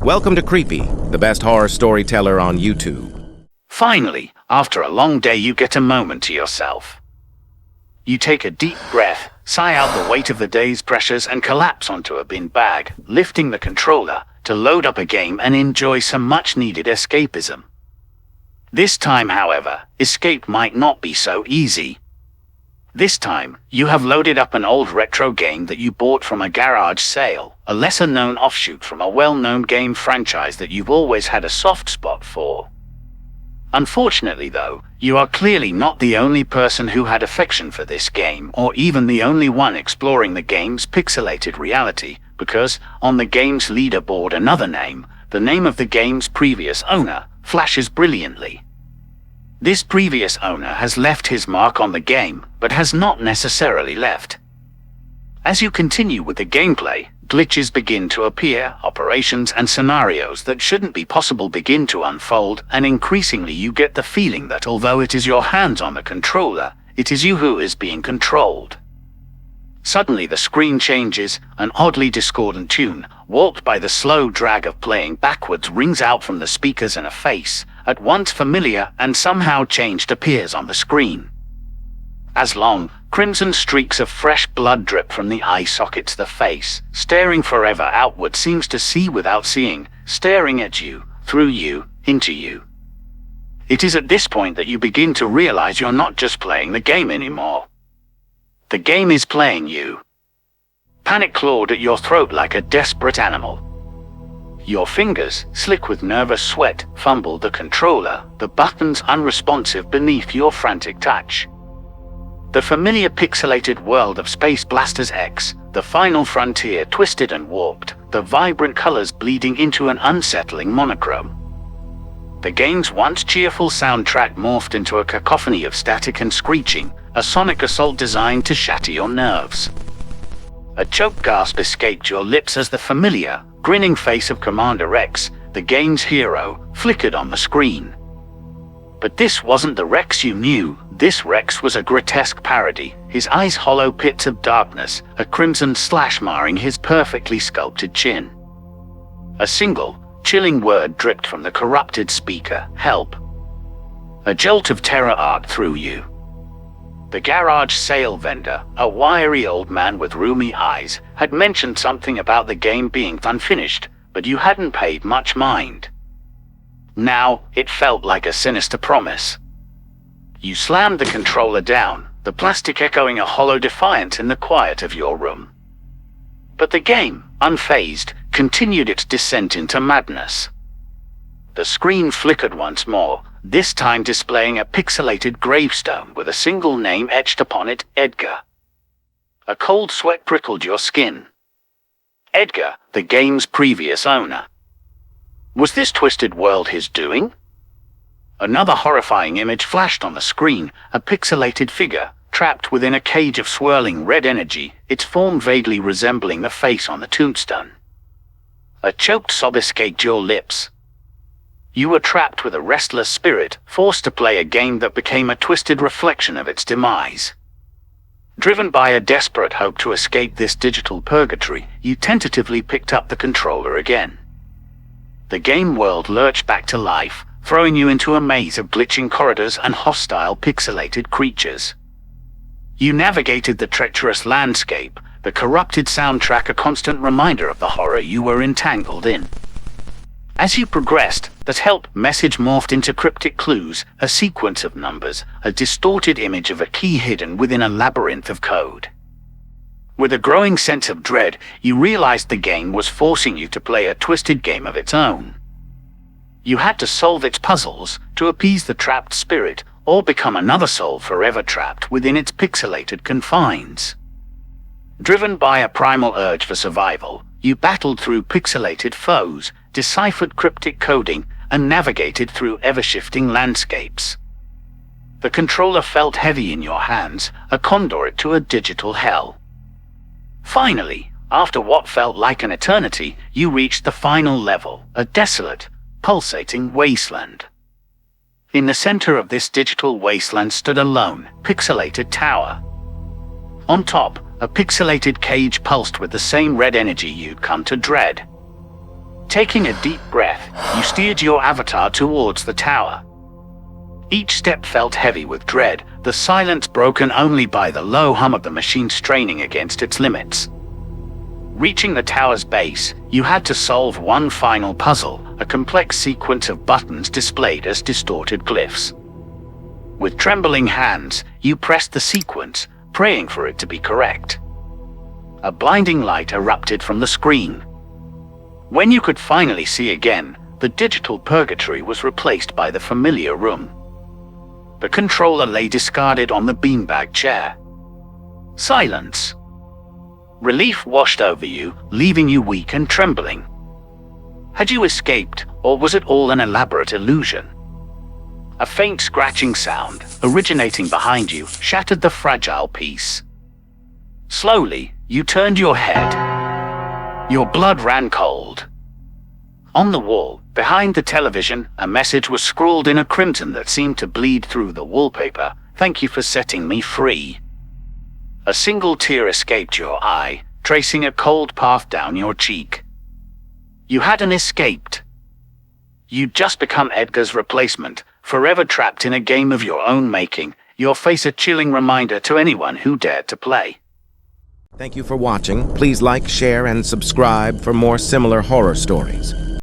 Welcome to Creepy, the best horror storyteller on YouTube. Finally, after a long day, you get a moment to yourself. You take a deep breath, sigh out the weight of the day's pressures, and collapse onto a bin bag, lifting the controller to load up a game and enjoy some much-needed escapism. This time, however, escape might not be so easy. This time, you have loaded up an old retro game that you bought from a garage sale, a lesser-known offshoot from a well-known game franchise that you've always had a soft spot for. Unfortunately, though, you are clearly not the only person who had affection for this game, or even the only one exploring the game's pixelated reality, because, on the game's leaderboard, another name, the name of the game's previous owner, flashes brilliantly. This previous owner has left his mark on the game, but has not necessarily left. As you continue with the gameplay, glitches begin to appear, operations and scenarios that shouldn't be possible begin to unfold, and increasingly you get the feeling that although it is your hands on the controller, it is you who is being controlled. Suddenly the screen changes, an oddly discordant tune, warped by the slow drag of playing backwards, rings out from the speakers, and a face, at once familiar and somehow changed, appears on the screen. As long, crimson streaks of fresh blood drip from the eye sockets, the face, staring forever outward, seems to see without seeing, staring at you, through you, into you. It is at this point that you begin to realize you're not just playing the game anymore. The game is playing you. Panic clawed at your throat like a desperate animal. Your fingers, slick with nervous sweat, fumble the controller, the buttons unresponsive beneath your frantic touch. The familiar pixelated world of Space Blasters X, the final frontier, twisted and warped, the vibrant colors bleeding into an unsettling monochrome. The game's once cheerful soundtrack morphed into a cacophony of static and screeching, a sonic assault designed to shatter your nerves. A choked gasp escaped your lips as the familiar, grinning face of Commander Rex, the game's hero, flickered on the screen. But this wasn't the Rex you knew. This Rex was a grotesque parody, his eyes hollow pits of darkness, a crimson slash marring his perfectly sculpted chin. A single, chilling word dripped from the corrupted speaker: help. A jolt of terror arced through you. The garage sale vendor, a wiry old man with rheumy eyes, had mentioned something about the game being unfinished, but you hadn't paid much mind. Now, it felt like a sinister promise. You slammed the controller down, the plastic echoing a hollow defiance in the quiet of your room. But the game, unfazed, continued its descent into madness. The screen flickered once more, this time displaying a pixelated gravestone with a single name etched upon it: Edgar. A cold sweat prickled your skin. Edgar, the game's previous owner. Was this twisted world his doing? Another horrifying image flashed on the screen, a pixelated figure, trapped within a cage of swirling red energy, its form vaguely resembling the face on the tombstone. A choked sob escaped your lips. You were trapped with a restless spirit, forced to play a game that became a twisted reflection of its demise. Driven by a desperate hope to escape this digital purgatory, you tentatively picked up the controller again. The game world lurched back to life, throwing you into a maze of glitching corridors and hostile pixelated creatures. You navigated the treacherous landscape, the corrupted soundtrack a constant reminder of the horror you were entangled in. As you progressed, that help message morphed into cryptic clues, a sequence of numbers, a distorted image of a key hidden within a labyrinth of code. With a growing sense of dread, you realized the game was forcing you to play a twisted game of its own. You had to solve its puzzles to appease the trapped spirit, or become another soul forever trapped within its pixelated confines. Driven by a primal urge for survival, you battled through pixelated foes, deciphered cryptic coding, and navigated through ever-shifting landscapes. The controller felt heavy in your hands, a conduit to a digital hell. Finally, after what felt like an eternity, you reached the final level, a desolate, pulsating wasteland. In the center of this digital wasteland stood a lone, pixelated tower. On top, a pixelated cage pulsed with the same red energy you'd come to dread. Taking a deep breath, you steered your avatar towards the tower. Each step felt heavy with dread, the silence broken only by the low hum of the machine straining against its limits. Reaching the tower's base, you had to solve one final puzzle, a complex sequence of buttons displayed as distorted glyphs. With trembling hands, you pressed the sequence, praying for it to be correct. A blinding light erupted from the screen. When you could finally see again, the digital purgatory was replaced by the familiar room. The controller lay discarded on the beanbag chair. Silence. Relief washed over you, leaving you weak and trembling. Had you escaped, or was it all an elaborate illusion? A faint scratching sound, originating behind you, shattered the fragile peace. Slowly, you turned your head. Your blood ran cold. On the wall, behind the television, a message was scrawled in a crimson that seemed to bleed through the wallpaper. "Thank you for setting me free." A single tear escaped your eye, tracing a cold path down your cheek. You hadn't escaped. You'd just become Edgar's replacement, forever trapped in a game of your own making, your face a chilling reminder to anyone who dared to play. Thank you for watching. Please like, share, and subscribe for more similar horror stories.